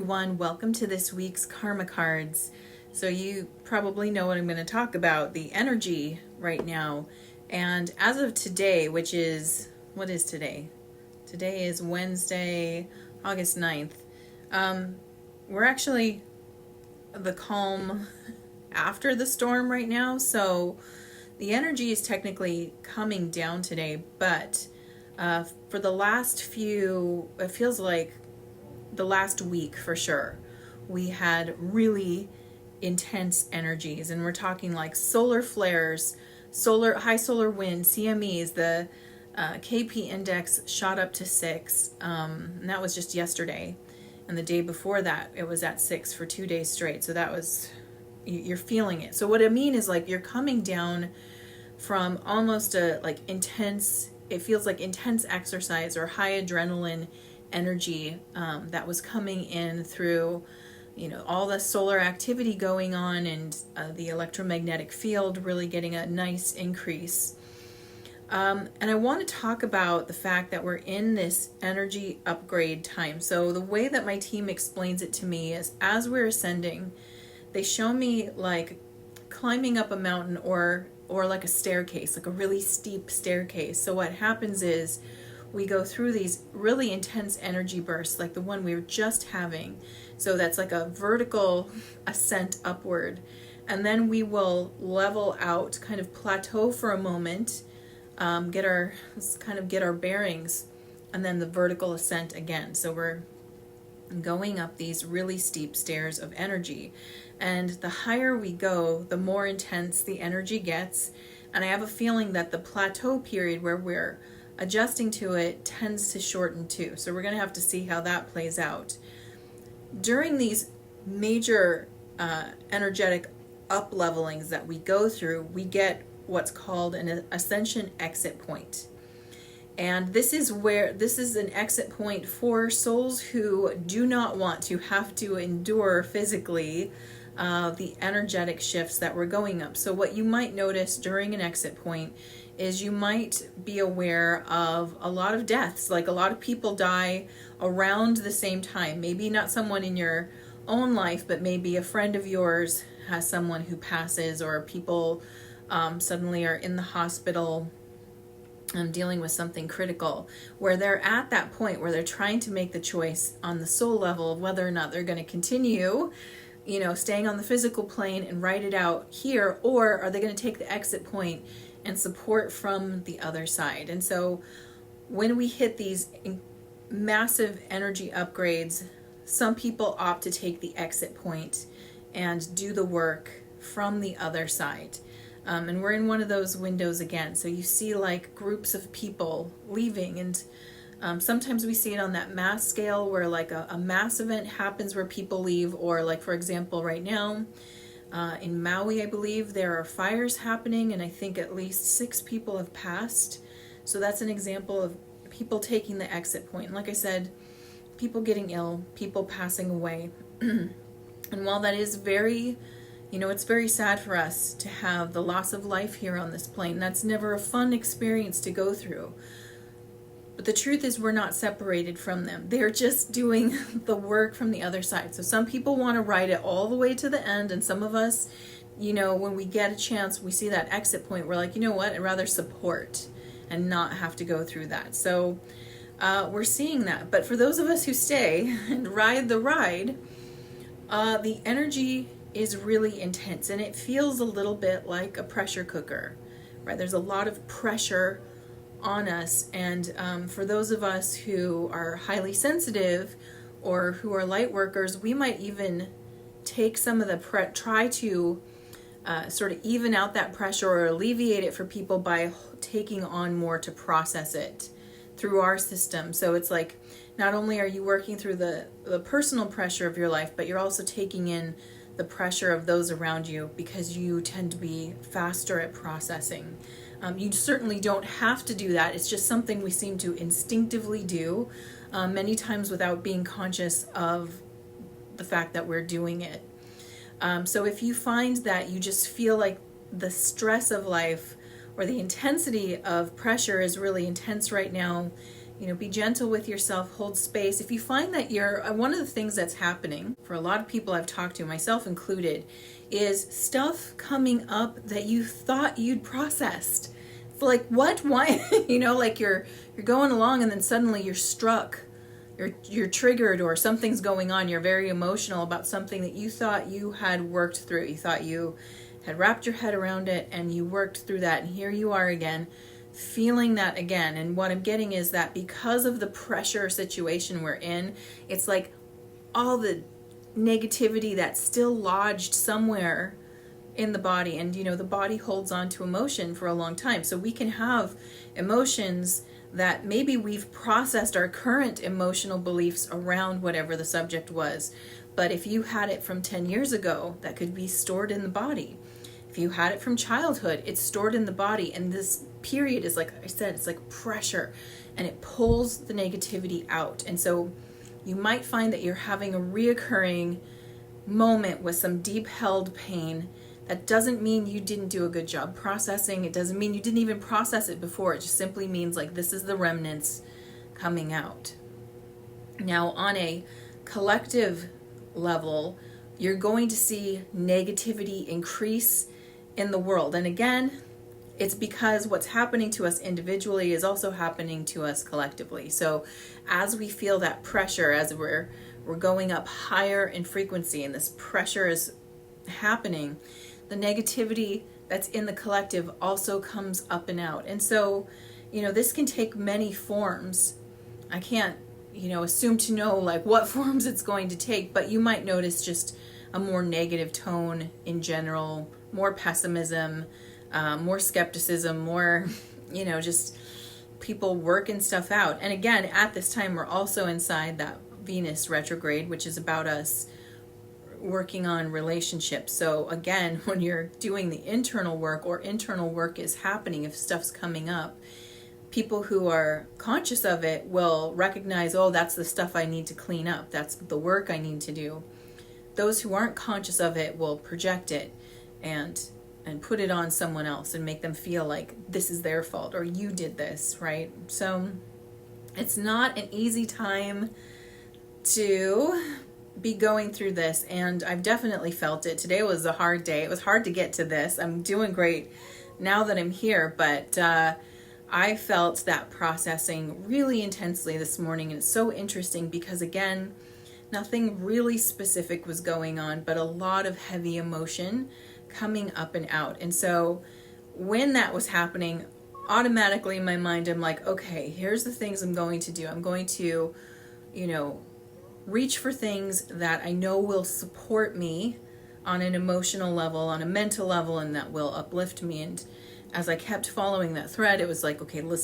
everyone. Welcome to this week's Karma Cards. So you probably know what I'm going to talk about, the energy right now. And as of today, which is, what is today? Today is Wednesday, August 9th. We're actually the calm after the storm right now. So the energy is technically coming down today, but for the last few, it feels like the last week for sure, we had really intense energies, and we're talking like solar flares, high solar wind, CMEs. The KP index shot up to 6, and that was just yesterday, and the day before that it was at 6 for 2 days straight. So that was, you're feeling it. So what I mean is, like, you're coming down from almost a like intense, it feels like intense exercise or high adrenaline energy that was coming in through, all the solar activity going on, and the electromagnetic field really getting a nice increase. And I want to talk about the fact that we're in this energy upgrade time. So the way that my team explains it to me is, as we're ascending, they show me like climbing up a mountain or like a staircase, like a really steep staircase. So what happens is, we go through these really intense energy bursts, like the one we were just having. So that's like a vertical ascent upward. And then we will level out, kind of plateau for a moment, get our bearings, and then the vertical ascent again. So we're going up these really steep stairs of energy. And the higher we go, the more intense the energy gets. And I have a feeling that the plateau period where we're adjusting to it tends to shorten too. So we're going to have to see how that plays out. During these major energetic up-levelings that we go through, we get what's called an ascension exit point. And this is an exit point for souls who do not want to have to endure physically the energetic shifts that we're going up. So what you might notice during an exit point is you might be aware of a lot of deaths. Like, a lot of people die around the same time. Maybe not someone in your own life, but maybe a friend of yours has someone who passes, or people suddenly are in the hospital dealing with something critical, where they're at that point where they're trying to make the choice on the soul level of whether or not they're going to continue staying on the physical plane and ride it out here, or are they going to take the exit point and support from the other side. And so when we hit these massive energy upgrades, some people opt to take the exit point and do the work from the other side. And we're in one of those windows again. So you see like groups of people leaving, and sometimes we see it on that mass scale where like a mass event happens where people leave, or like, for example, right now, in Maui, I believe there are fires happening, and I think at least 6 people have passed. So that's an example of people taking the exit point. And like I said, people getting ill, people passing away. And while that is very, it's very sad for us to have the loss of life here on this plane. That's never a fun experience to go through. But the truth is, we're not separated from them. They're just doing the work from the other side. So some people want to ride it all the way to the end, and some of us, when we get a chance, we see that exit point, we're like, you know what, I'd rather support and not have to go through that. So we're seeing that. But for those of us who stay and ride the ride, the energy is really intense, and it feels a little bit like a pressure cooker, right? There's a lot of pressure on us, and for those of us who are highly sensitive or who are light workers, we might even take some of the try to sort of even out that pressure or alleviate it for people by taking on more to process it through our system. So it's like, not only are you working through the personal pressure of your life, but you're also taking in the pressure of those around you, because you tend to be faster at processing. You certainly don't have to do that. It's just something we seem to instinctively do, many times without being conscious of the fact that we're doing it. So if you find that you just feel like the stress of life or the intensity of pressure is really intense right now, be gentle with yourself, hold space. If you find that one of the things that's happening for a lot of people I've talked to, myself included, is stuff coming up that you thought you'd processed. Like, what? Why? Like you're going along and then suddenly you're struck. You're triggered, or something's going on. You're very emotional about something that you thought you had worked through. You thought you had wrapped your head around it and you worked through that. And here you are again, feeling that again. And what I'm getting is that because of the pressure situation we're in, it's like all the negativity that's still lodged somewhere in the body. And, the body holds on to emotion for a long time. So we can have emotions that maybe we've processed our current emotional beliefs around whatever the subject was. But if you had it from 10 years ago, that could be stored in the body. If you had it from childhood, it's stored in the body. And this period is, like I said, it's like pressure, and it pulls the negativity out. And so you might find that you're having a reoccurring moment with some deep held pain. That doesn't mean you didn't do a good job processing. It doesn't mean you didn't even process it before. It just simply means like this is the remnants coming out. Now, on a collective level, you're going to see negativity increase in the world. And again, it's because what's happening to us individually is also happening to us collectively. So as we feel that pressure, as we're going up higher in frequency and this pressure is happening, the negativity that's in the collective also comes up and out. And so, this can take many forms. I can't, assume to know like what forms it's going to take, but you might notice just a more negative tone in general, more pessimism, more skepticism, more, just people working stuff out. And again, at this time, we're also inside that Venus retrograde, which is about us working on relationships. So again, when you're doing the internal work, or internal work is happening, if stuff's coming up, people who are conscious of it will recognize, oh, that's the stuff I need to clean up. That's the work I need to do. Those who aren't conscious of it will project it and put it on someone else and make them feel like this is their fault or you did this, right? So it's not an easy time to be going through this, and I've definitely felt it. Today was a hard day. It was hard to get to this. I'm doing great now that I'm here, but I felt that processing really intensely this morning, and it's so interesting because, again, nothing really specific was going on, but a lot of heavy emotion coming up and out. And so when that was happening, automatically in my mind, I'm like, okay, here's the things I'm going to do. I'm going to, reach for things that I know will support me on an emotional level, on a mental level, and that will uplift me. And as I kept following that thread, it was like, okay, I'm going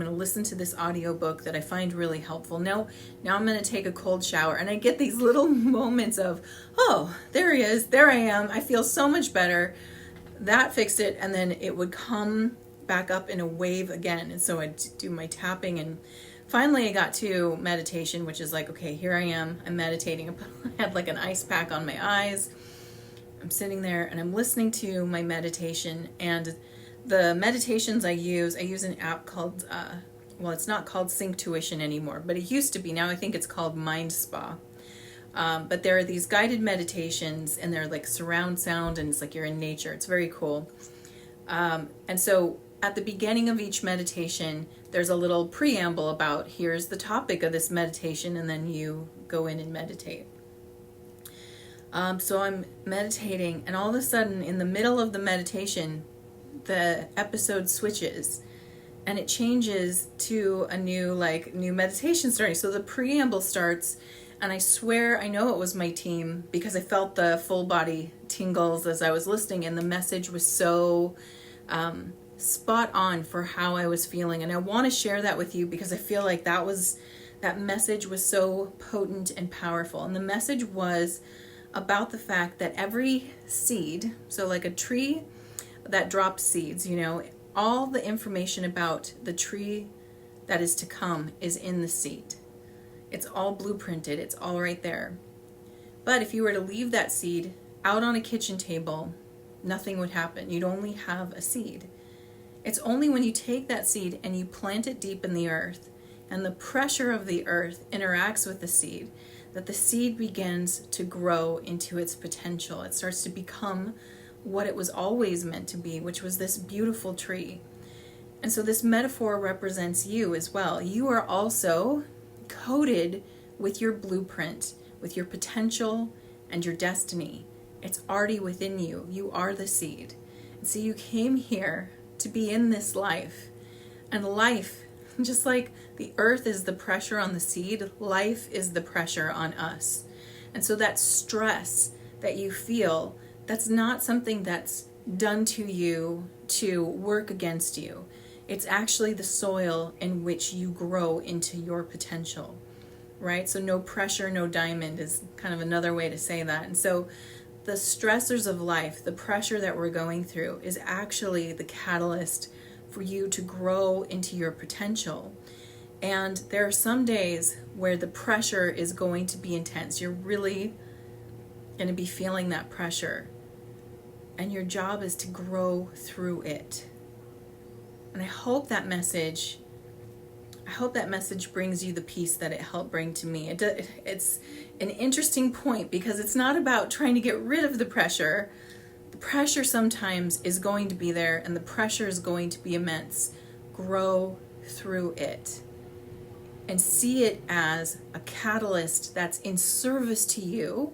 to listen to this audiobook that I find really helpful. Now I'm going to take a cold shower, and I get these little moments of, oh, there he is, there I am. I feel so much better. That fixed it. And then it would come back up in a wave again. And so I'd do my tapping, and finally I got to meditation, which is like, okay, here I am, I'm meditating. I had like an ice pack on my eyes. I'm sitting there and I'm listening to my meditation, and the meditations I use an app called, it's not called Synctuition anymore, but it used to be. Now I think it's called Mind Spa. But there are these guided meditations, and they're like surround sound, and it's like you're in nature. It's very cool. And so at the beginning of each meditation, there's a little preamble about here's the topic of this meditation, and then you go in and meditate. So I'm meditating, and all of a sudden in the middle of the meditation, the episode switches and it changes to a new meditation starting. So the preamble starts, and I swear I know it was my team because I felt the full body tingles as I was listening, and the message was so spot on for how I was feeling. And I want to share that with you because I feel like that message was so potent and powerful. And the message was about the fact that every seed, so like a tree that drops seeds, all the information about the tree that is to come is in the seed. It's all blueprinted. It's all right there. But if you were to leave that seed out on a kitchen table, nothing would happen. You'd only have a seed. It's only when you take that seed and you plant it deep in the earth, and the pressure of the earth interacts with the seed, that the seed begins to grow into its potential. It starts to become what it was always meant to be, which was this beautiful tree. And so this metaphor represents you as well. You are also coded with your blueprint, with your potential and your destiny. It's already within you. You are the seed. And so you came here to be in this life. And life, just like the earth is the pressure on the seed, life is the pressure on us. And so that stress that you feel, that's not something that's done to you to work against you. It's actually the soil in which you grow into your potential, right? So no pressure, no diamond is kind of another way to say that. And so the stressors of life, the pressure that we're going through, is actually the catalyst for you to grow into your potential. And there are some days where the pressure is going to be intense. You're really going to be feeling that pressure. And your job is to grow through it. And I hope that message brings you the peace that it helped bring to me. It's an interesting point because it's not about trying to get rid of the pressure. The pressure sometimes is going to be there, and the pressure is going to be immense. Grow through it and see it as a catalyst that's in service to you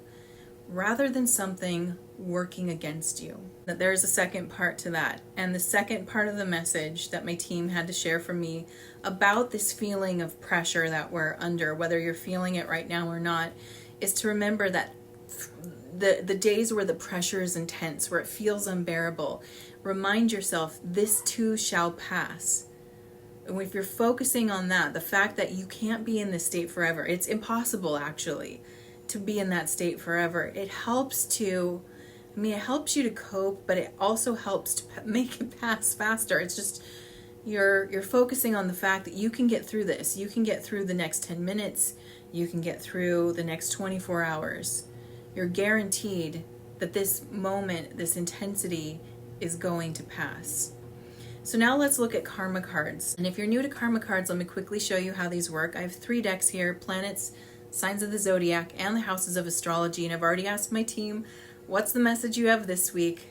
rather than something working against you. That there's a second part to that. And the second part of the message that my team had to share for me about this feeling of pressure that we're under, whether you're feeling it right now or not, is to remember that the days where the pressure is intense, where it feels unbearable, remind yourself this too shall pass. And if you're focusing on that, the fact that you can't be in this state forever, it's impossible actually to be in that state forever. It helps you to cope, but it also helps to make it pass faster. It's just you're focusing on the fact that you can get through this. You can get through the next 10 minutes. You can get through the next 24 hours. You're guaranteed that this moment, this intensity is going to pass. So now let's look at karma cards. And if you're new to karma cards, let me quickly show you how these work. I have 3 decks here: planets, signs of the zodiac, and the houses of astrology. And I've already asked my team, what's the message you have this week?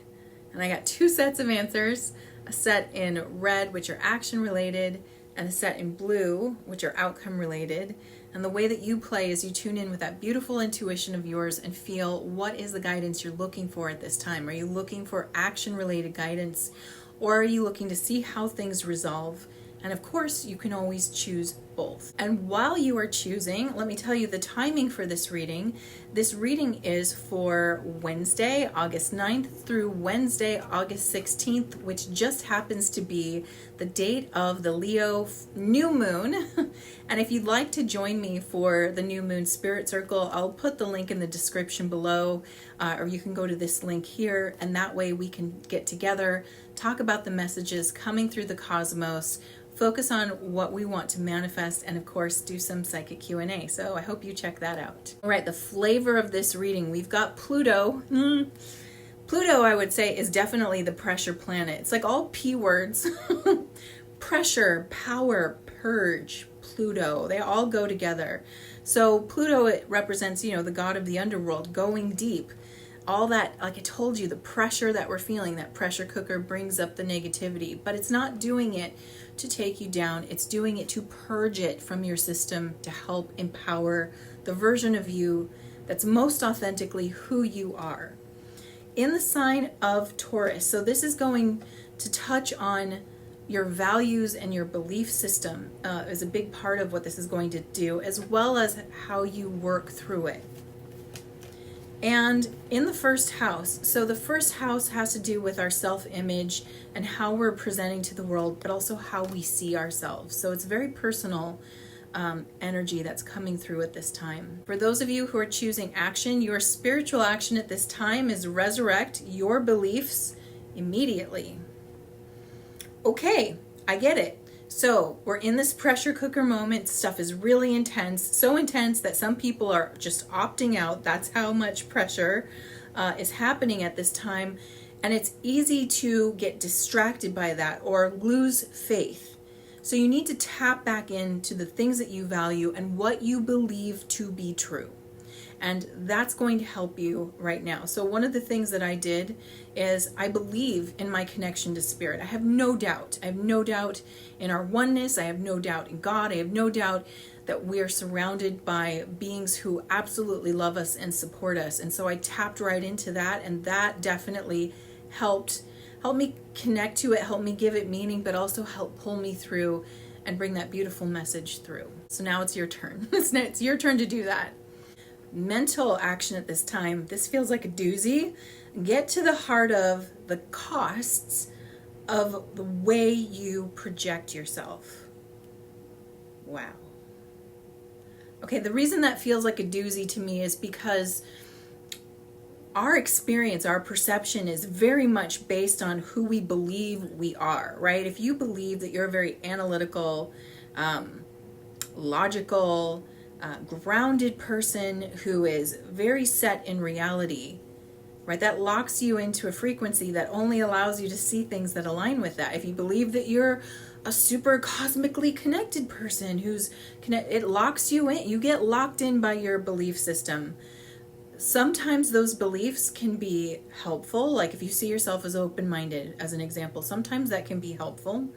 And I got 2 sets of answers, a set in red, which are action related, and a set in blue, which are outcome related. And the way that you play is you tune in with that beautiful intuition of yours and feel what is the guidance you're looking for at this time. Are you looking for action related guidance, or are you looking to see how things resolve? And of course, you can always choose both. And while you are choosing, let me tell you the timing for this reading. This reading is for Wednesday, August 9th through Wednesday, August 16th, which just happens to be the date of the Leo new moon. And if you'd like to join me for the new moon spirit circle, I'll put the link in the description below, or you can go to this link here, and that way we can get together, talk about the messages coming through the cosmos, focus on what we want to manifest, and of course do some psychic Q&A. So I hope you check that out. All right, the flavor of this reading, we've got Pluto. Pluto, I would say, is definitely the pressure planet. It's like all P words. Pressure, power, purge, Pluto. They all go together. So Pluto, it represents, the god of the underworld, going deep. All that, like I told you, the pressure that we're feeling, that pressure cooker brings up the negativity, but it's not doing it to take you down. It's doing it to purge it from your system, to help empower the version of you that's most authentically who you are. In the sign of Taurus, so this is going to touch on your values and your belief system is a big part of what this is going to do, as well as how you work through it. And in the first house, so the first house has to do with our self-image and how we're presenting to the world, but also how we see ourselves. So it's very personal energy that's coming through at this time. For those of you who are choosing action, your spiritual action at this time is resurrect your beliefs immediately. Okay, I get it. So we're in this pressure cooker moment. Stuff is really intense, so intense that some people are just opting out. That's how much pressure is happening at this time. And it's easy to get distracted by that or lose faith. So you need to tap back into the things that you value and what you believe to be true. And that's going to help you right now. So one of the things that I did is I believe in my connection to spirit. I have no doubt. I have no doubt in our oneness. I have no doubt in God. I have no doubt that we are surrounded by beings who absolutely love us and support us. And so I tapped right into that, and that definitely helped me connect to it, helped me give it meaning, but also help pull me through and bring that beautiful message through. So now it's your turn. It's your turn to do that. Mental action at this time. This feels like a doozy. Get to the heart of the costs of the way you project yourself. Wow. Okay, the reason that feels like a doozy to me is because our experience, our perception is very much based on who we believe we are, right? If you believe that you're a very analytical, logical, grounded person who is very set in reality, right? That locks you into a frequency that only allows you to see things that align with that. If you believe that you're a super cosmically connected person it locks you in. You get locked in by your belief system. Sometimes those beliefs can be helpful. Like if you see yourself as open-minded, as an example, sometimes that can be helpful.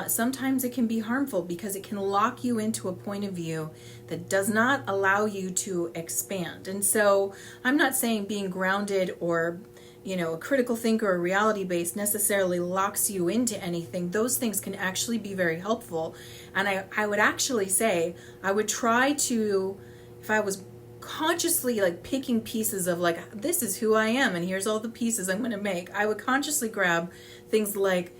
Sometimes it can be harmful because it can lock you into a point of view that does not allow you to expand. And so I'm not saying being grounded or, a critical thinker or reality-based necessarily locks you into anything. Those things can actually be very helpful. And I would actually say I would try to, if I was consciously like picking pieces of like, this is who I am and here's all the pieces I'm going to make, I would consciously grab things like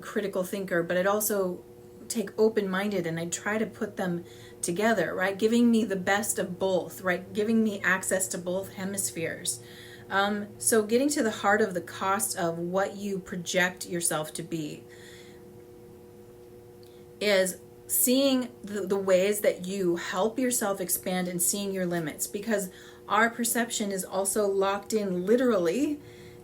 critical thinker, but I'd also take open-minded and I'd try to put them together, right? Giving me the best of both, right? Giving me access to both hemispheres. So getting to the heart of the cost of what you project yourself to be is seeing the ways that you help yourself expand and seeing your limits, because our perception is also locked in literally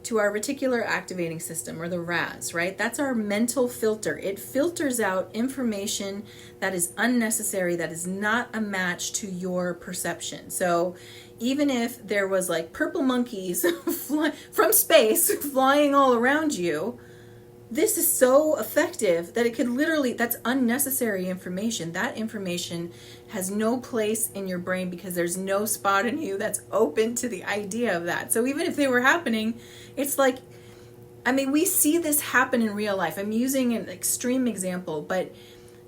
to our reticular activating system, or the RAS, right? That's our mental filter. It filters out information that is unnecessary, that is not a match to your perception. So even if there was like purple monkeys from space flying all around you, this is so effective that it could literally, that's unnecessary information. That information has no place in your brain because there's no spot in you that's open to the idea of that. So even if they were happening, it's like, we see this happen in real life. I'm using an extreme example, but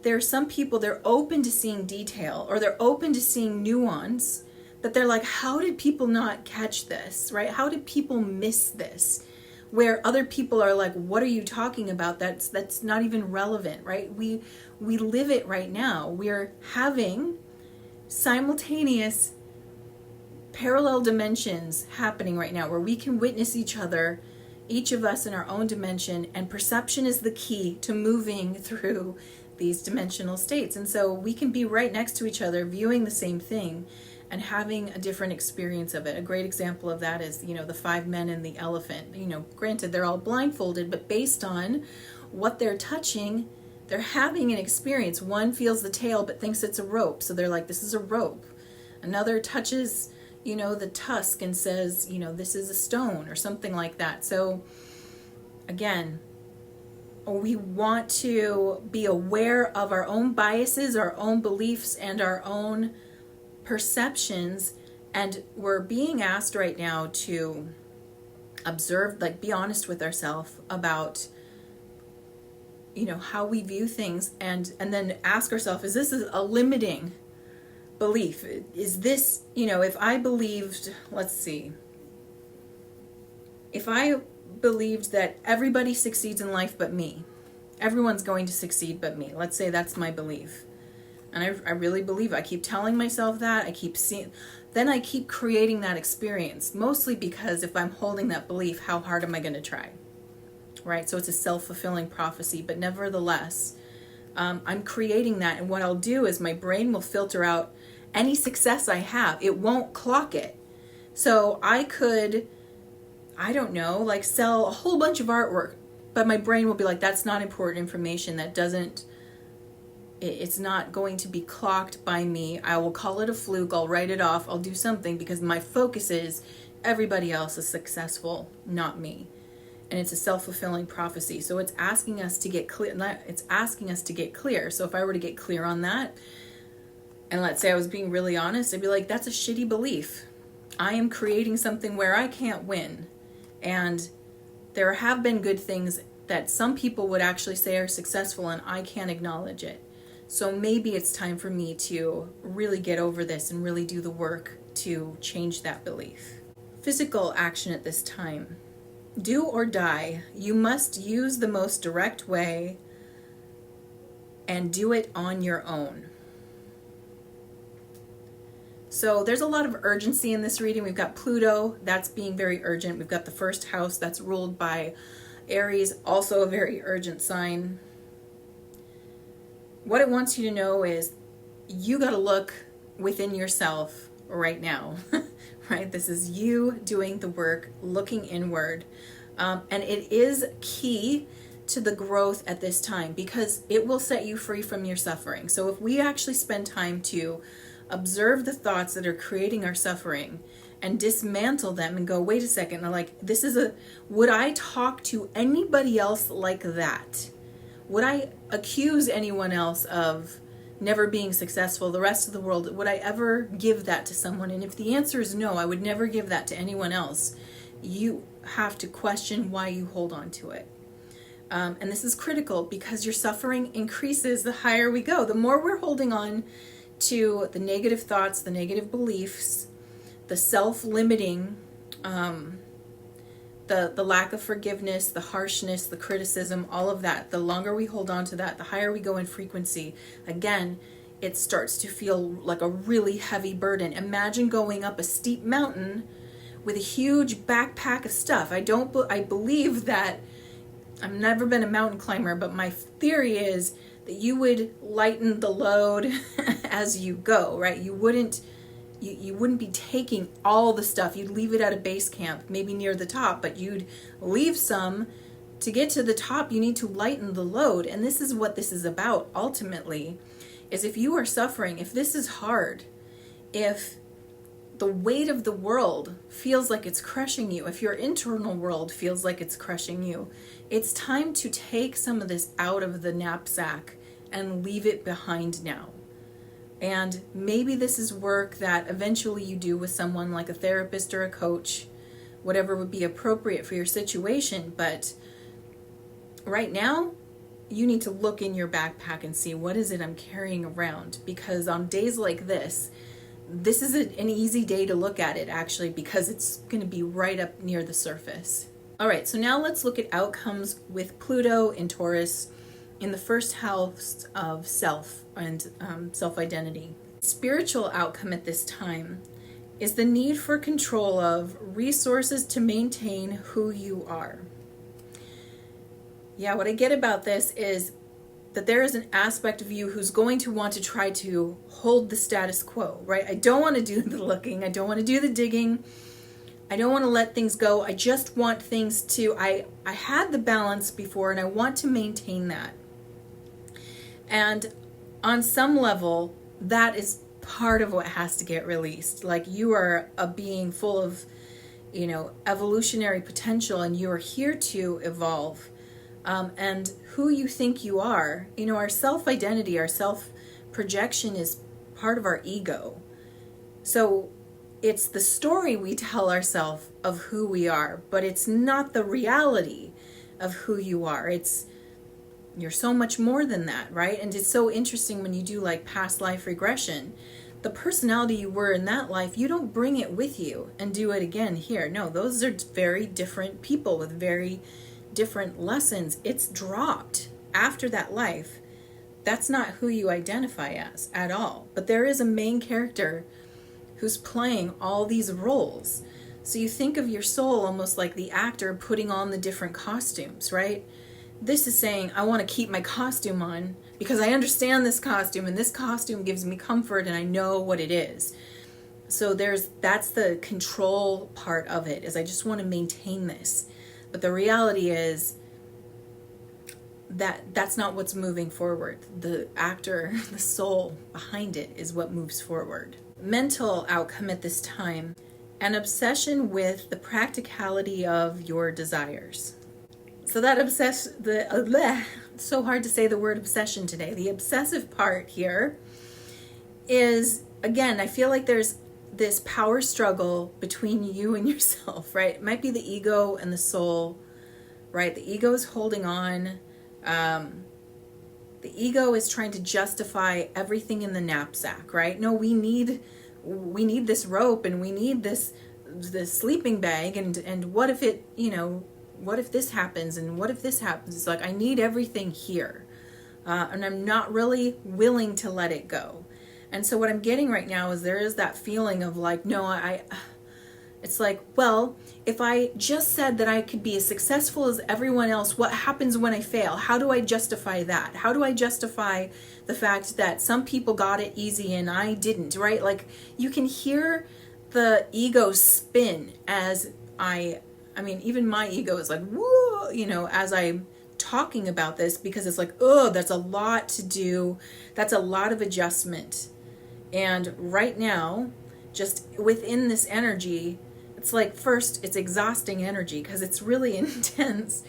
there are some people, they're open to seeing detail or they're open to seeing nuance, that they're like, how did people not catch this, right? How did people miss this? Where other people are like, what are you talking about? That's not even relevant, right? We live it right now. We're having simultaneous parallel dimensions happening right now where we can witness each other, each of us in our own dimension, and perception is the key to moving through these dimensional states. And so we can be right next to each other viewing the same thing and having a different experience of it. A great example of that is, the 5 men and the elephant. Granted, they're all blindfolded, but based on what they're touching, they're having an experience. One feels the tail but thinks it's a rope, so they're like, this is a rope. Another touches, the tusk and says, this is a stone or something like that. So again, we want to be aware of our own biases, our own beliefs, and our own perceptions, and we're being asked right now to observe, like be honest with ourselves about how we view things, and then ask ourselves, is this a limiting belief? Is this, if I believed, if I believed that everybody succeeds in life but me, everyone's going to succeed but me, let's say that's my belief. And I really believe, I keep telling myself that, I keep seeing, then I keep creating that experience, mostly because if I'm holding that belief, how hard am I going to try? Right? So it's a self-fulfilling prophecy, but nevertheless, I'm creating that. And what I'll do is my brain will filter out any success I have. It won't clock it. So I could, sell a whole bunch of artwork, but my brain will be like, that's not important information. That doesn't It's not going to be clocked by me. I will call it a fluke. I'll write it off. I'll do something because my focus is everybody else is successful, not me. And it's a self-fulfilling prophecy. So it's asking us to get clear. It's asking us to get clear. So if I were to get clear on that, and let's say I was being really honest, I'd be like, that's a shitty belief. I am creating something where I can't win. And there have been good things that some people would actually say are successful, and I can't acknowledge it. So maybe it's time for me to really get over this and really do the work to change that belief. Physical action at this time. Do or die. You must use the most direct way and do it on your own. So there's a lot of urgency in this reading. We've got Pluto, that's being very urgent. We've got the first house that's ruled by Aries, also a very urgent sign. What it wants you to know is you got to look within yourself right now, right? This is you doing the work, looking inward. And it is key to the growth at this time because it will set you free from your suffering. So if we actually spend time to observe the thoughts that are creating our suffering and dismantle them and go, wait a second, would I talk to anybody else like that? Would I accuse anyone else of never being successful, the rest of the world? Would I ever give that to someone? And if the answer is no, I would never give that to anyone else. You have to question why you hold on to it. And this is critical because your suffering increases the higher we go. The more we're holding on to the negative thoughts, the negative beliefs, the self-limiting, the lack of forgiveness, the harshness, the criticism, all of that, the longer we hold on to that, the higher we go in frequency. Again, it starts to feel like a really heavy burden. Imagine going up a steep mountain with a huge backpack of stuff. I believe that, I've never been a mountain climber, but my theory is that you would lighten the load as you go, right? You wouldn't be taking all the stuff. You'd leave it at a base camp, maybe near the top, but you'd leave some. To get to the top, you need to lighten the load. And this is what this is about ultimately, is if you are suffering, if this is hard, if the weight of the world feels like it's crushing you, if your internal world feels like it's crushing you, it's time to take some of this out of the knapsack and leave it behind now. And maybe this is work that eventually you do with someone like a therapist or a coach, whatever would be appropriate for your situation. But right now, you need to look in your backpack and see, what is it I'm carrying around? Because on days like this is an easy day to look at it, actually, because it's going to be right up near the surface. All right, so now let's look at outcomes with Pluto in Taurus in the first house of self and self-identity. Spiritual outcome at this time is the need for control of resources to maintain who you are. Yeah, what I get about this is that there is an aspect of you who's going to want to try to hold the status quo, right? I don't want to do the looking. I don't want to do the digging. I don't want to let things go. I just want things to, I had the balance before and I want to maintain that. And on some level, that is part of what has to get released. Like, you are a being full of, evolutionary potential, and you are here to evolve. And who you think you are, our self-identity, our self-projection is part of our ego. So it's the story we tell ourselves of who we are, but it's not the reality of who you are. You're so much more than that, right? And it's so interesting when you do like past life regression. The personality you were in that life, you don't bring it with you and do it again here. No, those are very different people with very different lessons. It's dropped after that life. That's not who you identify as at all. But there is a main character who's playing all these roles. So you think of your soul almost like the actor putting on the different costumes, right? This is saying, I want to keep my costume on because I understand this costume, and this costume gives me comfort and I know what it is. So that's the control part of it, is I just want to maintain this. But the reality is, that's not what's moving forward. The actor, the soul behind it is what moves forward. Mental outcome at this time, an obsession with the practicality of your desires. So that so hard to say the word obsession today. The obsessive part here is, again, I feel like there's this power struggle between you and yourself, right? It might be the ego and the soul, right? The ego is holding on. The ego is trying to justify everything in the knapsack, right? No, we need this rope, and we need this sleeping bag, and what if it, what if this happens, and what if this happens? It's like, I need everything here, and I'm not really willing to let it go. And so what I'm getting right now is there is that feeling of like, no, it's like, well, if I just said that I could be as successful as everyone else, what happens when I fail? How do I justify that? How do I justify the fact that some people got it easy and I didn't, right? Like, you can hear the ego spin as even my ego is like, whoa, as I'm talking about this, because it's like, oh, that's a lot to do. That's a lot of adjustment. And right now, just within this energy, it's like, first, it's exhausting energy because it's really intense,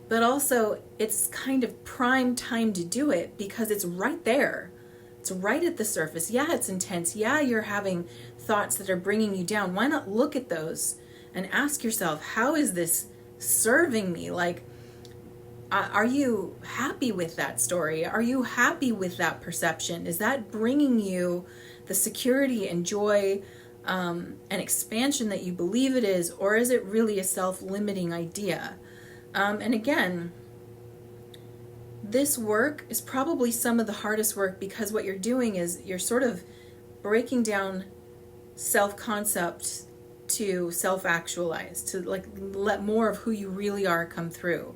but also it's kind of prime time to do it because it's right there. It's right at the surface. Yeah, it's intense. Yeah, you're having thoughts that are bringing you down. Why not look at those and ask yourself, how is this serving me? Like, are you happy with that story? Are you happy with that perception? Is that bringing you the security and joy and expansion that you believe it is, or is it really a self-limiting idea? And again, this work is probably some of the hardest work, because what you're doing is you're sort of breaking down self-concept to self-actualize, to like let more of who you really are come through.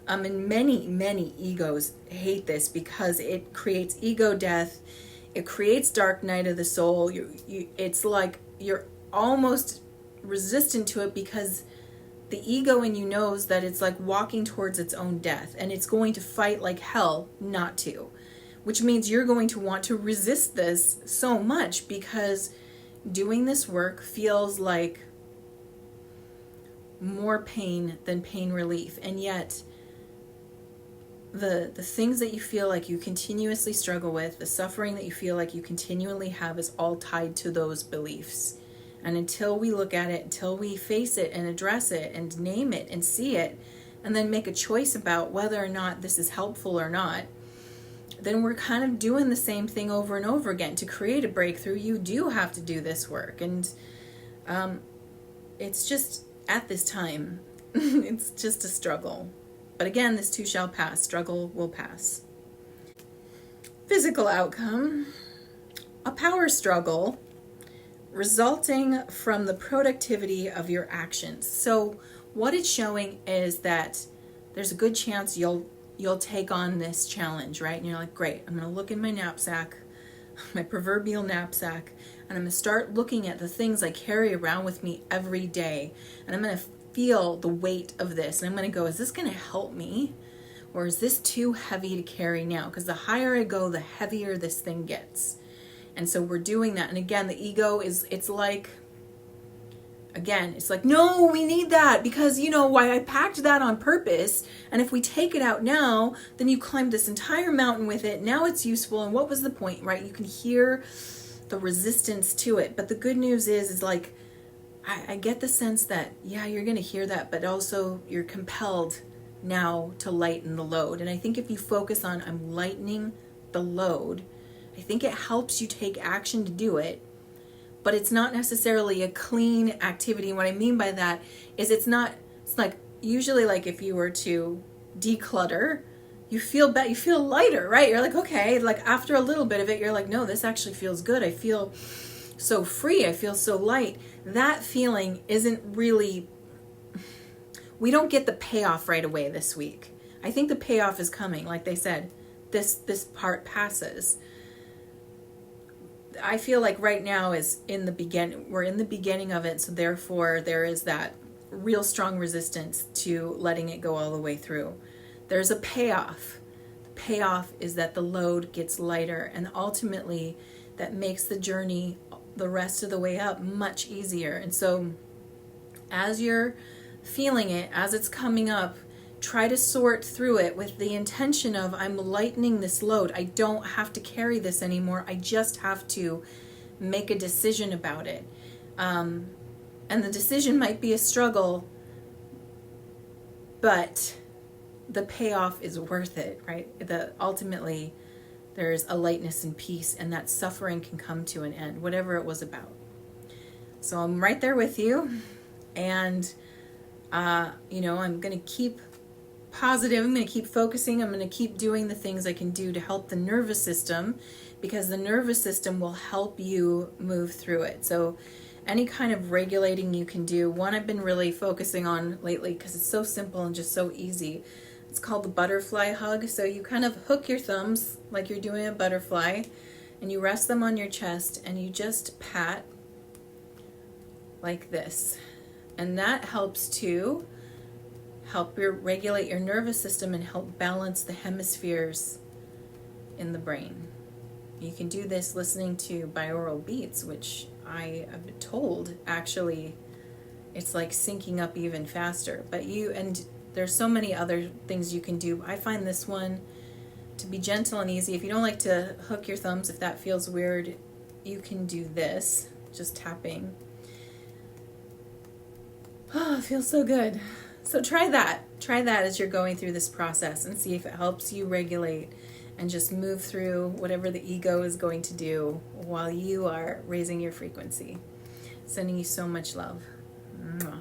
And many egos hate this because it creates ego death. It creates dark night of the soul. It's like you're almost resistant to it because the ego in you knows that it's like walking towards its own death, and it's going to fight like hell not to, which means you're going to want to resist this so much because doing this work feels like more pain than pain relief. And yet the things that you feel like you continuously struggle with, the suffering that you feel like you continually have, is all tied to those beliefs. And until we look at it, until we face it and address it and name it and see it, and then make a choice about whether or not this is helpful or not, then we're kind of doing the same thing over and over again. To create a breakthrough, you do have to do this work. And it's just, at this time, it's just a struggle. But again, this too shall pass. Struggle will pass. Physical outcome, a power struggle resulting from the productivity of your actions. So what it's showing is that there's a good chance you'll take on this challenge, right? And you're like, great, I'm going to look in my knapsack, my proverbial knapsack, and I'm going to start looking at the things I carry around with me every day. And I'm going to feel the weight of this, and I'm going to go, is this going to help me, or is this too heavy to carry now? Because the higher I go, the heavier this thing gets. And so we're doing that. And again, the ego it's like, no, we need that because why I packed that on purpose, and if we take it out now, then you climbed this entire mountain with it. Now it's useful, and what was the point, right? You can hear the resistance to it. But the good news is like, I get the sense that, yeah, you're going to hear that, but also you're compelled now to lighten the load. And I think if you focus on, I'm lightening the load, I think it helps you take action to do it. But it's not necessarily a clean activity. And what I mean by that is it's like, usually like if you were to declutter, you feel better, you feel lighter, right? You're like, okay, like after a little bit of it, you're like, no, this actually feels good. I feel so free. I feel so light. That feeling isn't really, we don't get the payoff right away this week. I think the payoff is coming. Like they said, this part passes. I feel like right now is we're in the beginning of it. So therefore there is that real strong resistance to letting it go all the way through. there's a payoff. The payoff is that the load gets lighter, and ultimately that makes the journey the rest of the way up much easier. And so as you're feeling it, as it's coming up, try to sort through it with the intention of, I'm lightening this load. I don't have to carry this anymore. I just have to make a decision about it. And the decision might be a struggle, but the payoff is worth it, right? Ultimately, there's a lightness and peace, and that suffering can come to an end, whatever it was about. So I'm right there with you. And, I'm going to keep positive. I'm going to keep focusing. I'm going to keep doing the things I can do to help the nervous system, because the nervous system will help you move through it. So any kind of regulating you can do. One I've been really focusing on lately because it's so simple and just so easy. It's called the butterfly hug. So you kind of hook your thumbs like you're doing a butterfly, and you rest them on your chest, and you just pat like this. And that helps to regulate your nervous system and help balance the hemispheres in the brain. You can do this listening to binaural beats, which I have been told actually it's like syncing up even faster. And there's so many other things you can do. I find this one to be gentle and easy. If you don't like to hook your thumbs, if that feels weird, you can do this, just tapping. Oh, it feels so good. So try that as you're going through this process, and see if it helps you regulate and just move through whatever the ego is going to do while you are raising your frequency. Sending you so much love. Mwah.